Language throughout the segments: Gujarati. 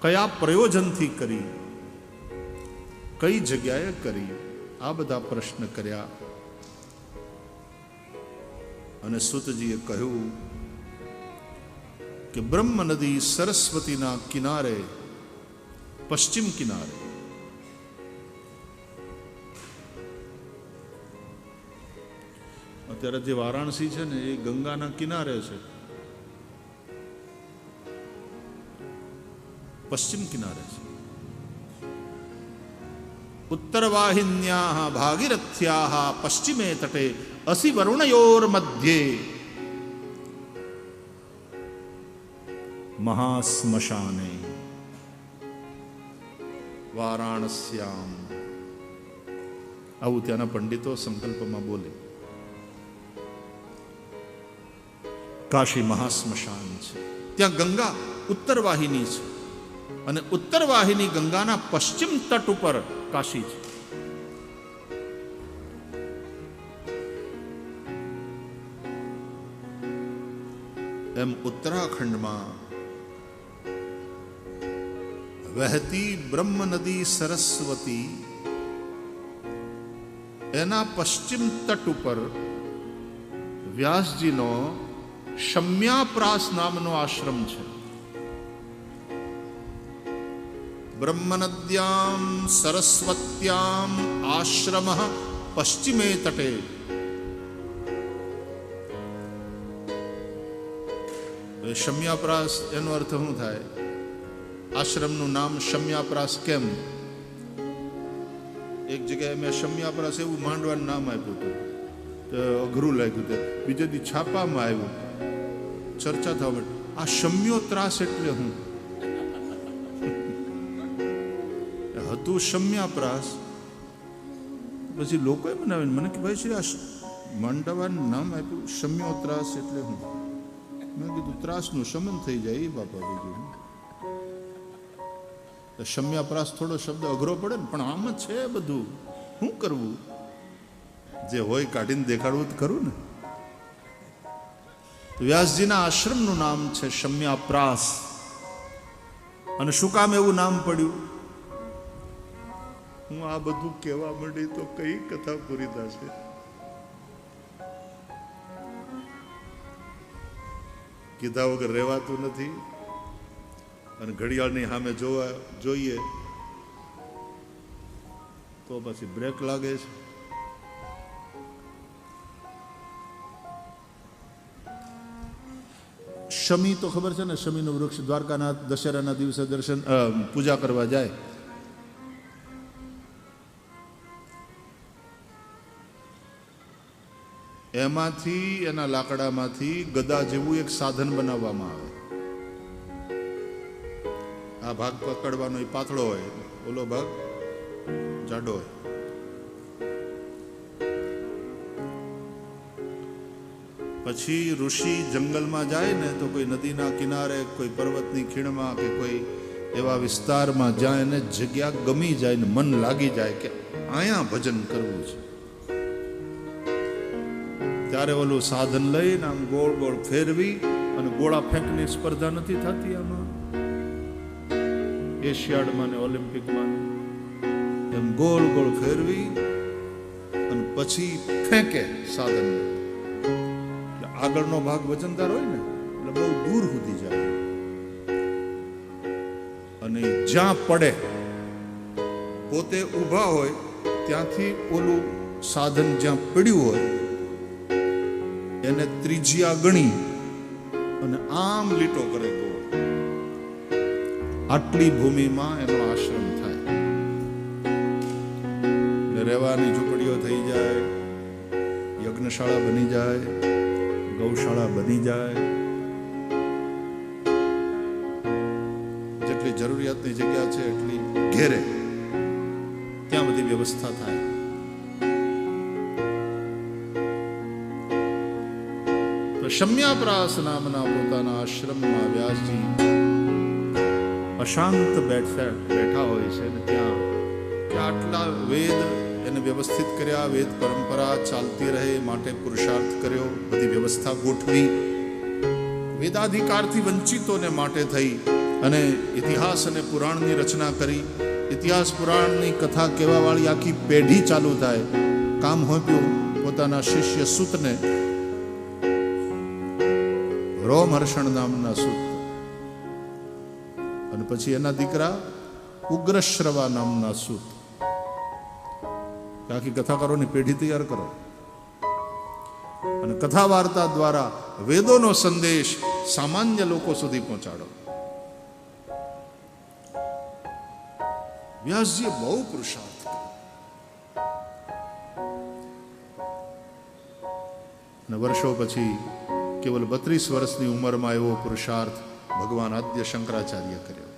કયા પ્રયોજનથી કરી, કઈ જગ્યાએ કરી, આ બધા પ્રશ્ન કર્યા. અને સૂતજીએ કહ્યું કે બ્રહ્મ નદી સરસ્વતીના કિનારે, પશ્ચિમ કિનારે અત્યારે જે વારાણસી છે ને એ ગંગાના કિનારે છે, પશ્ચિમ કિનારે છે. ઉત્તરવાહિન્યાઃ ભાગીરથ્યાઃ પશ્ચિમે તટે અસી વરુણયોર મધ્યે મહાસ્મશાને વારાણસ્યામ. આવું ત્યાંના પંડિતો સંકલ્પમાં બોલે. કાશી મહાસ્મશાન છે, ત્યાં ગંગા ઉત્તરવાહિની છે અને ઉત્તરવાહિની ગંગાના પશ્ચિમ તટ ઉપર કાશી છે. એમ ઉત્તરાખંડમાં વહેતી બ્રહ્મ નદી સરસ્વતી, એના પશ્ચિમ તટ ઉપર વ્યાસજીનો શમ્યાપ્રાસ નામનો આશ્રમ છે. બ્રહ્મનદ્યામ સરસ્વત્યામ આશ્રમ પશ્ચિમે તટે. શમ્યાપ્રાસ એનો અર્થ શું થાય? આશ્રમનું નામ શમ્યાપ્રાસ કેમ? એક જગ્યાએ મેં શમ્યાપ્રાસ એવું માંડવાનું નામ આપ્યું હતું, તો અઘરું લાગ્યું હતું. બીજે દી છાપામાં આવ્યું, ચર્ચા થવા માટે આ શમ્યો ત્રાસ એટલે હું હતું શમ્યાપ્રાસ. પછી લોકોએ બનાવીને મને કે ભાઈ શ્રી આ માંડવાનું નામ આપ્યું શમ્યો ત્રાસ એટલે હું. મેં કીધું ત્રાસનું શમન થઈ જાય એ બાપા. બીજું શમ્યાપ્રાસ થોડો શબ્દ અઘરો પડે ને, પણ આમ જ છે બધું. શું કરવું? જે હોય કાઢીને દેખાડવું તો ખરું ને. વ્યાસજીના આશ્રમનું નામ છે શમ્યાપ્રાસ. અને શું કામ એવું નામ પડ્યું? હું આ બધું કહેવા માંડી તો કઈ કથા પૂરી થશે. કીધા વગર રહેવાતું નથી. અને ઘડિયાળની સામે જોઈએ તો પછી બ્રેક લાગે છે. શમી તો ખબર છે ને, શમીનું વૃક્ષ. દ્વારકાના દશેરાના દિવસે દર્શન પૂજા કરવા જાય. એમાંથી, એના લાકડામાંથી ગદા જેવું એક સાધન બનાવવામાં આવે. આ ભાગ પકડવાનો એ પાતળો હોય, ઓલો ભાગ જાડો હોય. પછી ઋષિ જંગલમાં જાય ને તો કોઈ નદીના કિનારે, કોઈ પર્વતની ખીણમાં કે કોઈ એવા વિસ્તારમાં જ્યાં એને જગ્યા ગમી જાય ને મન લાગી જાય કે અહીંયા ભજન કરવું છે, ત્યારે ઓલું સાધન લઈને આમ ગોળ ગોળ ફેરવી. અને ગોળા ફેંકની સ્પર્ધા નથી થતી આમાં એશિયાડમાં ને ઓલિમ્પિકમાં? એમ ગોળ ગોળ ફેરવી અને પછી ફેંકે સાધન. આગળનો ભાગ વજનદાર હોય ને એટલે બહુ દૂર સુધી જાય. અને જ્યાં પડે, પોતે ઊભા હોય ત્યાંથી ઓલું સાધન જ્યાં પડ્યું હોય એને ત્રિજ્યા ગણી અને આમ લીટો કરે ગોળ. આટલી ભૂમિમાં એનો આશ્રમ થાય. રહેવાની ઝૂંપડીઓ થઈ જાય, યજ્ઞશાળા બની જાય, ગૌશાળા બની જાય. જેટલી જરૂરિયાતની જગ્યા છે એટલી ઘેરે ત્યાં બધી વ્યવસ્થા થાય. તો શમ્યાપ્રાસ નામના પોતાના આશ્રમમાં વ્યાસજી અશાંત બેઠા હોય છે. ને ત્યાં આટલા વેદ એને વ્યવસ્થિત કર્યા, વેદ પરંપરા ચાલતી રહે માટે પુરુષાર્થ કર્યો, બધી વ્યવસ્થા ગોઠવી. વેદાધિકારથી વંચિતોને માટે થઈ અને ઇતિહાસ અને પુરાણની રચના કરી. ઇતિહાસ પુરાણની કથા કહેવાવાળી આખી પેઢી ચાલુ થાય. કામ હોપ્યું પોતાના શિષ્ય સૂતને, રોમહર્ષણ નામના સૂત, અને પછી એના દીકરા ઉગ્રશ્રવા નામના સૂત. આખી કથાકારોની પેઢી તૈયાર કરો અને કથા વાર્તા દ્વારા વેદોનો સંદેશ સામાન્ય લોકો સુધી પહોંચાડો. વ્યાસજીએ બહુ પુરુષાર્થ કર્યો અને વર્ષો પછી કેવલ 32 વર્ષની ઉંમરમાં એવો પુરુષાર્થ ભગવાન આદ્ય શંકરાચાર્ય કર્યો.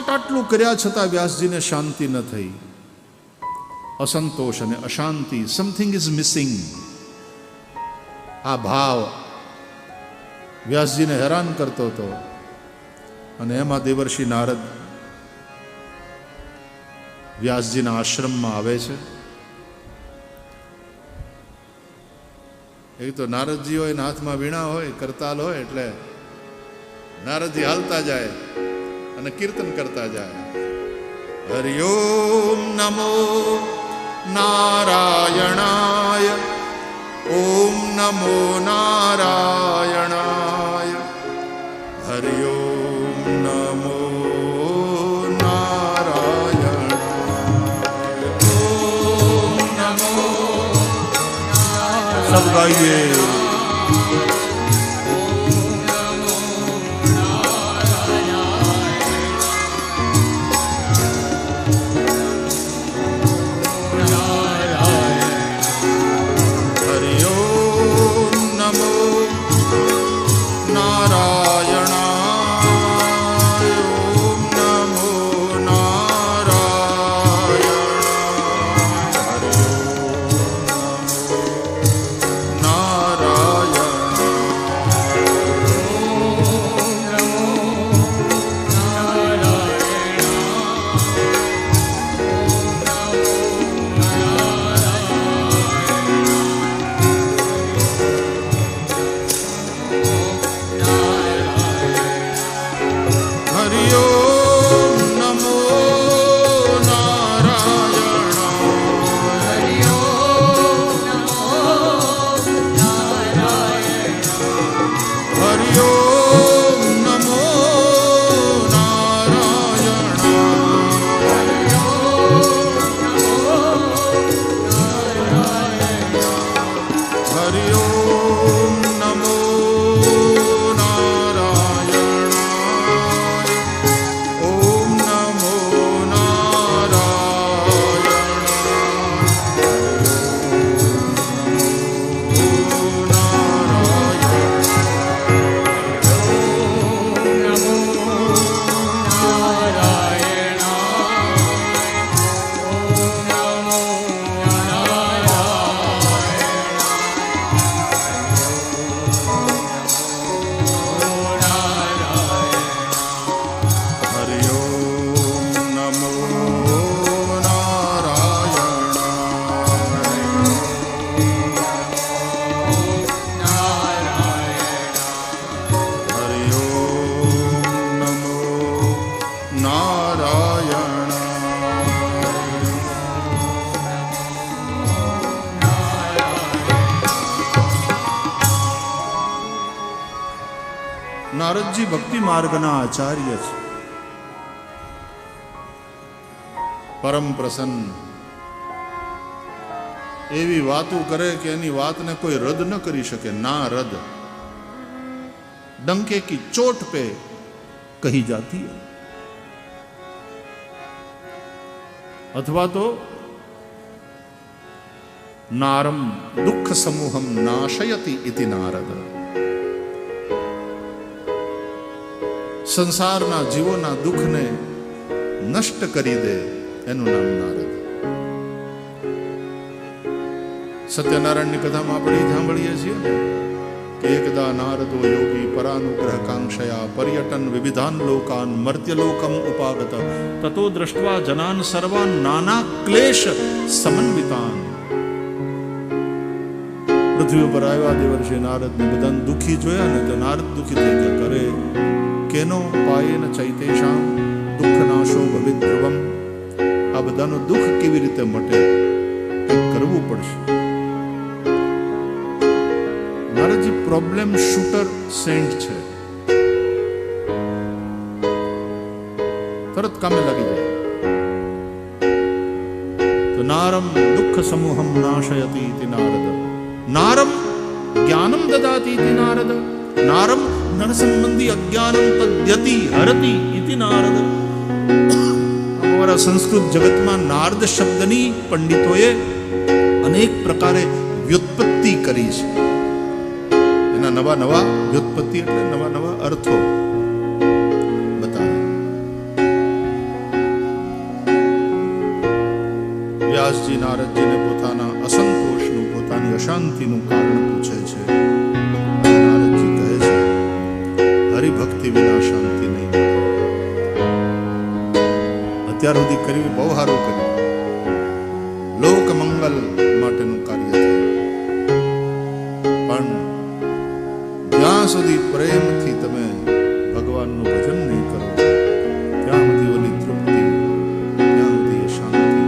આટલું કર્યા છતાં વ્યાસજીને શાંતિ ન થઈ. અસંતોષ અને અશાંતિ, સમથિંગ ઇઝ મિસિંગ, આ ભાવ વ્યાસજીને હેરાન કરતો હતો. અને એમાં દેવર્ષિ નારદ વ્યાસજીના આશ્રમમાં આવે છે. એક તો નારદજી હોય, હાથમાં વીણા હોય, કરતાલ હોય, એટલે નારદજી હાલતા જાય અને કીર્તન કરતા જાય. હરિઓમ નમો નારાયણાય, ઓમ નમો નારાયણાય, હરિઓમ નમો નારાયણાય, ઓમ નમો નારાયણાય. સબ ગાઈએ. નારદજી ભક્તિ માર્ગના આચાર્ય છે, પરમ પ્રસન્ન. એવી વાતો કરે કે એની વાતને કોઈ રદ ન કરી શકે. ના રદ, डंके की चोट पे कही जाती है. अथवा तो नारम दुख समूहम नाशयति इति नारद. संसाરના જીવોના દુઃખને નષ્ટ કરી દે એનું નામ નારદ. સત્યનારાયણની કથામાં આપણે સાંભળીએ છીએ કે એકદા નારદો યોગી પરાનુગ્રહ કાંક્ષયા પર્યટન વિવિધાન લોકાન મર્ત્યલોકમ ઉપાગત તતો દ્રષ્ટવા જનાન સર્વાન નાના ક્લેશ સમન્વિતાન. પૃથ્વી ઉપર આવ્યા દેવર્ષિ નારદ ને બધાને દુઃખી જોયા ને તો નારદ દુઃખી થઈ ગયા. કરે કેનો પાયેન ચૈતેશામ દુઃખ નાશો ભવિત ધ્રુવમ. આ બધાનું દુઃખ કેવી રીતે મટે, કંઈક કરવું પડશે. નારદજી પ્રોબ્લેમ શૂટર સેન્ટ છે, તરત કામે લાગી જાય. તો નારમ દુઃખ સમૂહમ નાશયતિ ઇતિ નારદ, નારમ જ્ઞાનમ દદાતિ ઇતિ નારદ, નારમ નર સંબંધી અજ્ઞાનમ તદ્યતિ હરતિ ઇતિ નારદ. અમારા સંસ્કૃત જગતમાં નારદ શબ્દની પંડિતોએ અનેક પ્રકારે વ્યુત્પત્તિ કરી છે. એના નવા નવા વ્યુત્પત્તિ એટલે નવા નવા અર્થો બતાવે. વ્યાસજી નારદજીને પોતાના અસંતોષનું, પોતાની અશાંતિનું કારણ પૂછે છે. નારદજી કહે છે, હરિભક્તિ વિના શાંતિ નહીં. અત્યાર સુધી કર્યું બહુ સારું કર્યું, લોક મંગલ માટેનું કાર્ય થયું, પણ જ્યાં સુધી પ્રેમથી તમે ભગવાનનું ભજન નહીં કરો ત્યાં સુધી ઓલી તૃપ્તિ, ત્યાં સુધી એ શાંતિ,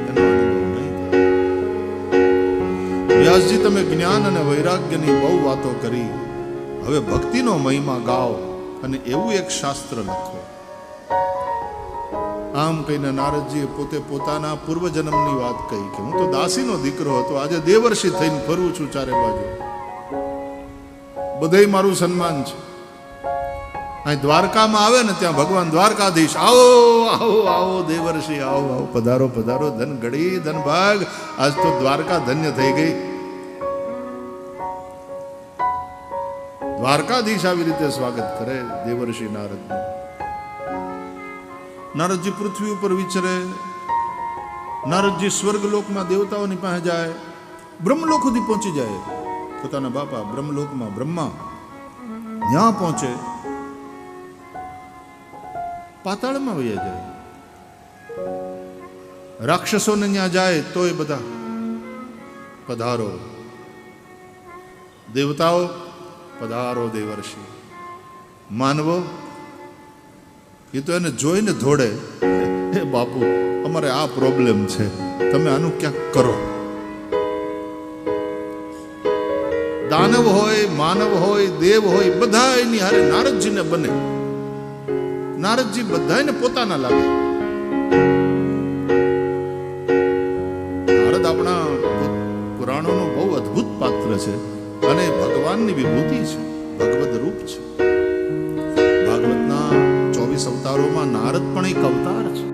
એનો અનુભવ નહીં થાય. વ્યાસજી, તમે જ્ઞાન અને વૈરાગ્યની બહુ વાતો કરી, હવે ભક્તિનો મહિમા ગાઓ અને એવું એક શાસ્ત્ર લખો. આમ કહીને નારદજીએ પોતે પોતાના પૂર્વજન્મની વાત કહી કે હું તો દાસીનો દીકરો હતો, આજે દેવર્ષિ થઈને ફરું છું ચારે બાજુ, બધે મારું સન્માન છે. અહીં દ્વારકામાં આવે ને ત્યાં ભગવાન દ્વારકાધીશ, આવો આવો આવો દેવર્ષિ, આવો આવો, પધારો પધારો, ધન ગળી ધન ભાગ, આજ તો દ્વારકા ધન્ય થઈ ગઈ. દ્વારકાધીશ આવી રીતે સ્વાગત કરે દેવર્ષિ નારદનું. નારદજી પૃથ્વી ઉપર વિચરે, નારદજી સ્વર્ગલોકમાં દેવતાઓની પાસે જાય, બ્રહ્મલોક સુધી પહોંચી જાય. પોતાના બાપા બ્રહ્મલોકમાં બ્રહ્મા ત્યાં પહોંચે, પાતાળમાં વયા જાય. રાક્ષસોને ત્યાં જાય તોય બધા પધારો, દેવતાઓ પધારો દેવર્ષિ. માનવો એ તો એને જોઈને ધોડે, હે બાપુ અમારે આ પ્રોબ્લેમ છે, તમે આનું ક્યાંક કરો. દાનવ હોય, માનવ હોય, દેવ હોય, બધા એની હારે નારદજીને બને. નારદજી બધાને પોતાના લાગે. નારદ આપણા પુરાણોનો બહુ અદ્ભુત પાત્ર છે અને ભગવાનની વિભૂતિ છે, ભગવદ રૂપ છે. ભાગવતના 24 અવતારોમાં નારદ પણ એક અવતાર છે.